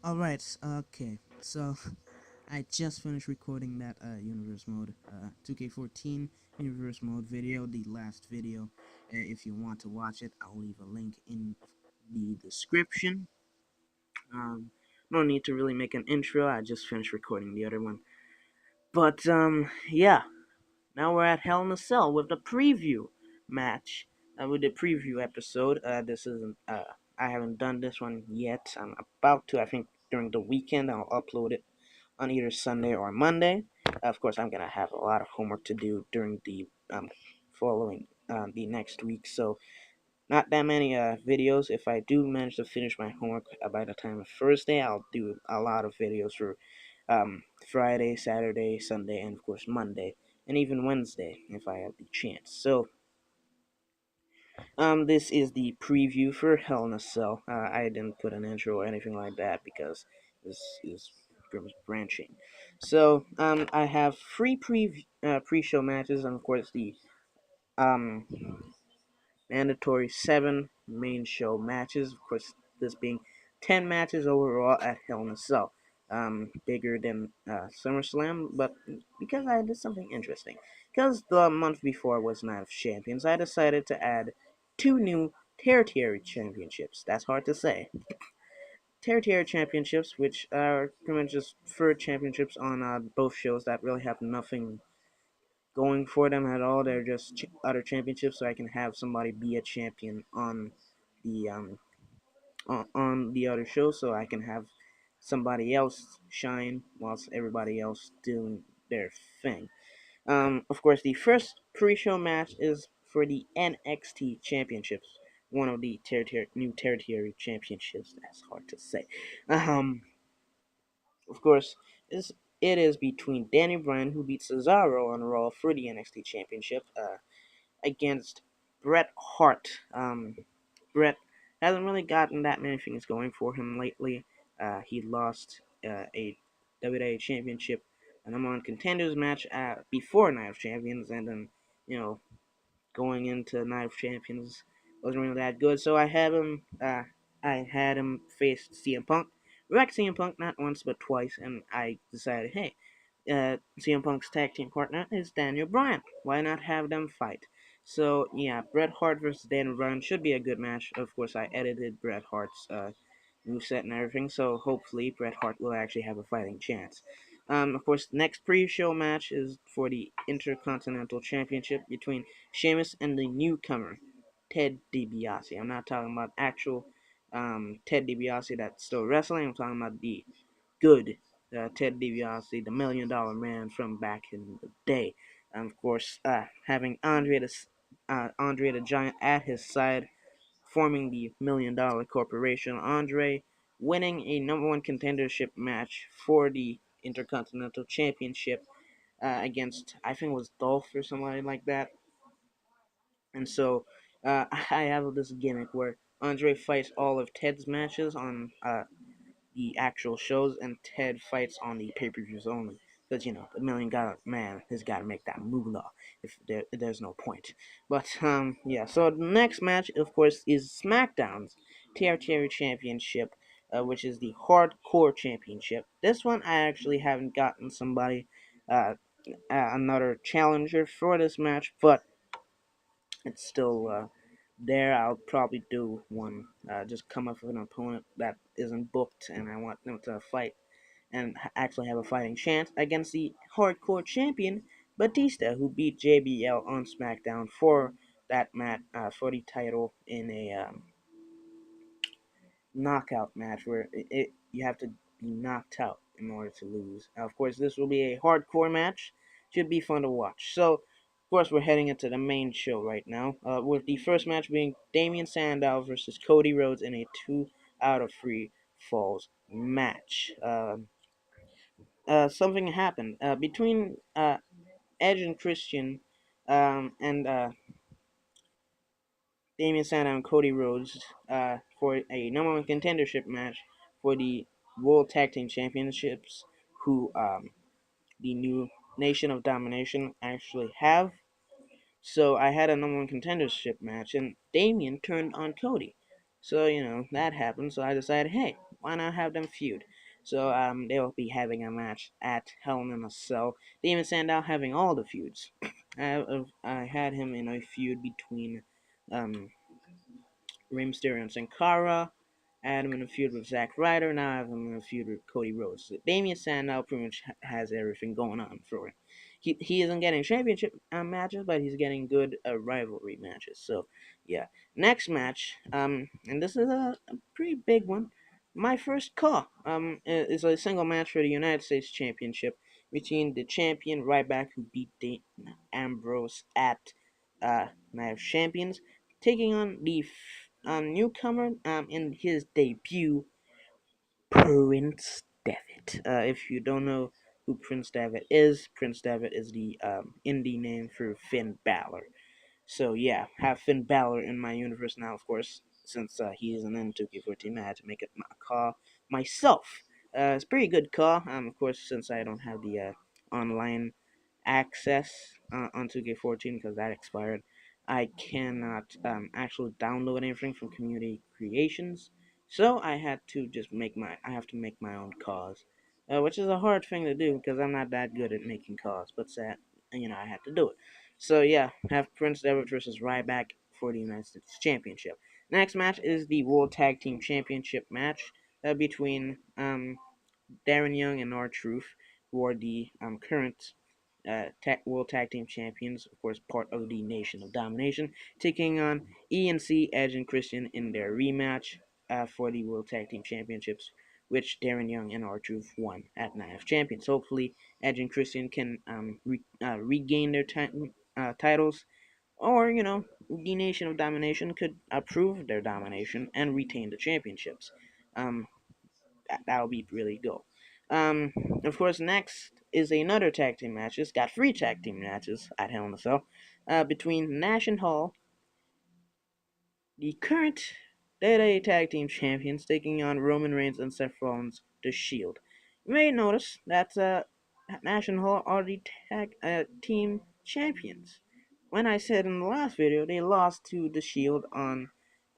Alright, okay. So, I just finished recording that Universe Mode 2k14 Universe Mode video, the last video. If you want to watch it, I'll leave a link in the description. Um, no need to really make an intro, I just finished recording the other one. But, yeah, now we're at Hell in a Cell with the preview match, with the preview episode. This isn't, I haven't done this one yet. I'm about to, I think during the weekend, I'll upload it on either Sunday or Monday. Of course, I'm gonna have a lot of homework to do during the following the next week, so not that many videos. If I do manage to finish my homework by the time of Thursday, I'll do a lot of videos for Friday, Saturday, Sunday, and of course Monday, and even Wednesday if I have the chance. So this is the preview for Hell in a Cell. I didn't put an intro or anything like that because this is branching. So I have three pre-show matches, and of course the um, mandatory 7 main show matches. Of course, this being 10 matches overall at Hell in a Cell. Bigger than SummerSlam, but because I did something interesting. Because the month before was Night of Champions, I decided to add 2 new Territory Championships. That's hard to say. Territory Championships, which are pretty much just third championships on both shows that really have nothing going for them at all. They're just other championships, so I can have somebody be a champion on the on the other show, so I can have somebody else shine whilst everybody else doing their thing. Of course, the first pre-show match is for the NXT Championships, one of the new territory championships. That's hard to say. Um, of course, it is between Danny Bryan, who beat Cesaro on Raw for the NXT Championship, against Bret Hart. Bret hasn't really gotten that many things going for him lately. He lost a WWE Championship, a number one contenders match before Night of Champions, and then going into Night of Champions wasn't really that good. So I had him. I had him face CM Punk, wrecked CM Punk not once but twice, and I decided, hey, CM Punk's tag team partner is Daniel Bryan. Why not have them fight? So yeah, Bret Hart versus Daniel Bryan should be a good match. Of course, I edited Bret Hart's moveset and everything, so hopefully Bret Hart will actually have a fighting chance. Of course, the next pre-show match is for the Intercontinental Championship between Sheamus and the newcomer Ted DiBiase. I'm not talking about actual Ted DiBiase that's still wrestling. I'm talking about the good Ted DiBiase, the $1 million man from back in the day. And of course, having Andre the Giant at his side, forming the $1 million corporation. Andre winning a number one contendership match for the Intercontinental Championship against, I think it was Dolph or somebody like that. And so I have this gimmick where Andre fights all of Ted's matches on the actual shows, and Ted fights on the pay-per-views only. Because, the $1 million man has got to make that moolah if there's no point. But, yeah, so the next match, of course, is SmackDown's Territory Championship, which is the Hardcore Championship. This one, I actually haven't gotten somebody, another challenger for this match, but it's still there. I'll probably do one. Just come up with an opponent that isn't booked, and I want them to fight and actually have a fighting chance against the hardcore champion Batista, who beat JBL on SmackDown for that match for the title in a knockout match where you have to be knocked out in order to lose. Now, of course, this will be a hardcore match. Should be fun to watch. So, of course, we're heading into the main show right now, with the first match being Damian Sandow versus Cody Rhodes in a 2 out of 3 falls match. Something happened between Edge and Christian, and Damian Sandow and Cody Rhodes for a number one contendership match for the World Tag Team Championships, who the new Nation of Domination actually have. So I had a number one contendership match, and Damian turned on Cody. So that happened. So I decided, hey, why not have them feud? So they will be having a match at Hell in a Cell. Damon Sandow having all the feuds. I had him in a feud between um, Rey Mysterio and Sin Cara. I had him in a feud with Zack Ryder. Now I have him in a feud with Cody Rhodes. So Damian Sandow pretty much has everything going on for him. He isn't getting championship matches, but he's getting good rivalry matches. So yeah, next match, and this is a pretty big one. My first call is a single match for the United States Championship between the champion Ryback, who beat Dean Ambrose at Night of Champions, taking on the newcomer in his debut, Prince Devitt. If you don't know who Prince Devitt is the indie name for Finn Balor. So yeah, have Finn Balor in my universe now, of course, since he isn't in 2K14. I had to make it my call myself. It's a pretty good call. Of course, since I don't have the online access on 2K14 because that expired, I cannot actually download anything from Community Creations. So I have to make my own calls, which is a hard thing to do because I'm not that good at making calls. But sad, I had to do it. So yeah, have Prince Devitt versus Ryback for the United States Championship. Next match is the World Tag Team Championship match between Darren Young and R-Truth, who are the current World Tag Team Champions, of course, part of the Nation of Domination, taking on ENC, Edge, and Christian in their rematch for the World Tag Team Championships, which Darren Young and R-Truth won at Night of Champions. Hopefully, Edge and Christian can regain their titles, or, the Nation of Domination could approve their domination and retain the championships. Um, that would be really cool. Um, of course, next is another tag team match. It's got three tag team matches at Hell in a Cell between Nash and Hall, the current WWE Tag Team Champions, taking on Roman Reigns and Seth Rollins, The Shield. You may notice that Nash and Hall are the tag team champions. When I said in the last video they lost to The Shield on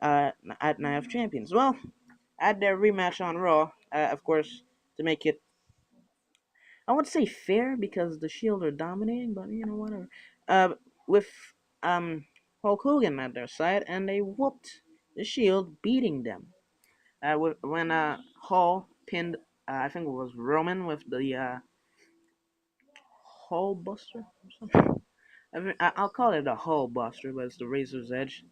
at Night of Champions. Well, at their rematch on Raw, of course, to make it, I would say fair because the Shield are dominating, but whatever. With um Hulk Hogan at their side, and they whooped the Shield, beating them. When Hall pinned, I think it was Roman with the Hall Buster or something. I'll call it a Hall Buster, but it's the Razor's Edge.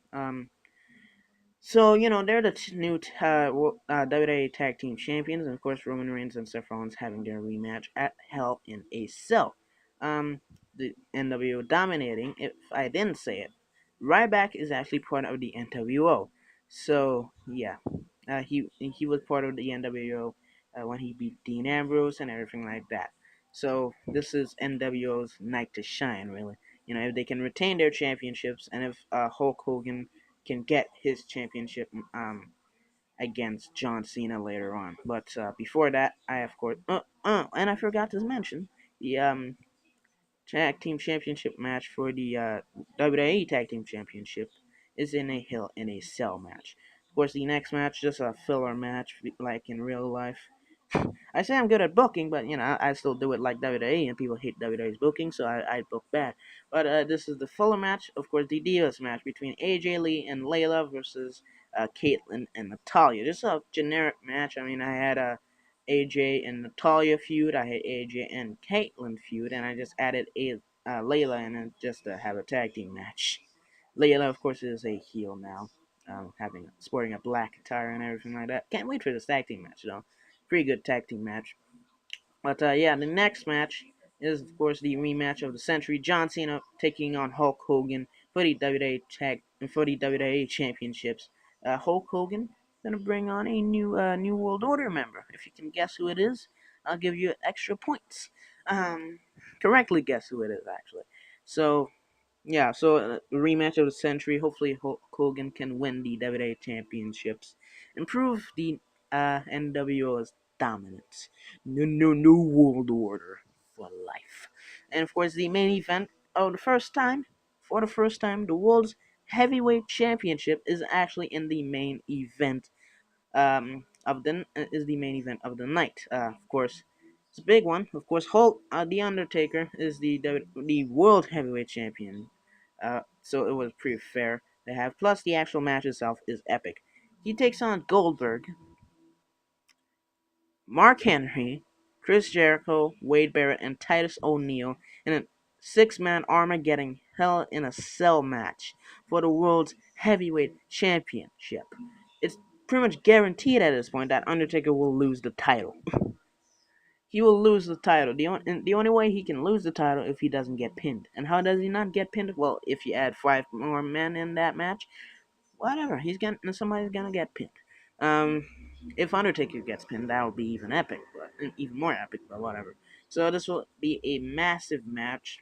So, they're the new WWE Tag Team Champions, and of course, Roman Reigns and Seth Rollins having their rematch at Hell in a Cell. The NWO dominating, if I didn't say it, Ryback is actually part of the NWO. So, yeah, he was part of the NWO when he beat Dean Ambrose and everything like that. So, this is NWO's night to shine, really. If they can retain their championships, and if Hulk Hogan can get his championship against John Cena later on. But before that, I of course and I forgot to mention the tag team championship match for the WWE tag team championship is in a Hell in a Cell match. Of course, the next match just a filler match like in real life. I say I'm good at booking, but I still do it like WWE, and people hate WWE's booking, so I book bad. But this is the fuller match, of course, the Divas match between AJ Lee and Layla versus Caitlyn and Natalia. Just a generic match. I mean, I had a AJ and Natalia feud, I had AJ and Caitlyn feud, and I just added Layla in it just to have a tag team match. Layla, of course, is a heel now, sporting a black attire and everything like that. Can't wait for this tag team match, though. Pretty good tag team match. But yeah, the next match is of course the rematch of the century. John Cena taking on Hulk Hogan for the WWE Championships. Hulk Hogan gonna bring on a New World Order member. If you can guess who it is, I'll give you extra points. Um, Correctly guess who it is actually. So yeah, so rematch of the century. Hopefully, Hulk Hogan can win the WWE Championships, improve the NWO's dominance. No, no, no world order for life. And of course, the main event of the first time, for the first time, the world's heavyweight championship is actually in the main event. is the main event of the night. Of course, it's a big one. Of course, the Undertaker is the World Heavyweight Champion. So it was pretty fair to have. Plus, the actual match itself is epic. He takes on Goldberg, Mark Henry, Chris Jericho, Wade Barrett, and Titus O'Neil in a six-man Armageddon Hell in a Cell match for the World's Heavyweight Championship. It's pretty much guaranteed at this point that Undertaker will lose the title. He will lose the title. The only way he can lose the title if he doesn't get pinned. And how does he not get pinned? Well, if you add five more men in that match, whatever. Somebody's gonna get pinned. Um, if Undertaker gets pinned, that will be even epic, but even more epic. But whatever. So this will be a massive match.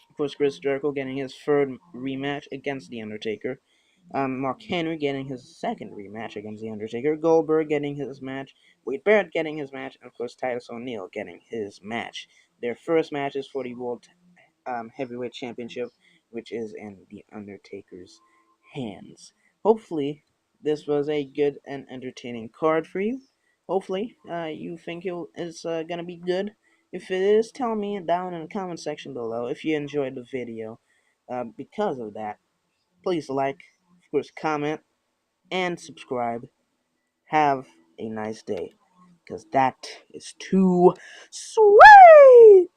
Of course, Chris Jericho getting his third rematch against the Undertaker. Mark Henry getting his second rematch against the Undertaker. Goldberg getting his match. Wade Barrett getting his match, and of course Titus O'Neil getting his match. Their first matches for the World Heavyweight Championship, which is in the Undertaker's hands. Hopefully, this was a good and entertaining card for you. Hopefully, you think it's gonna be good. If it is, tell me down in the comment section below if you enjoyed the video. Because of that, please like, of course, comment, and subscribe. Have a nice day, because that is too sweet.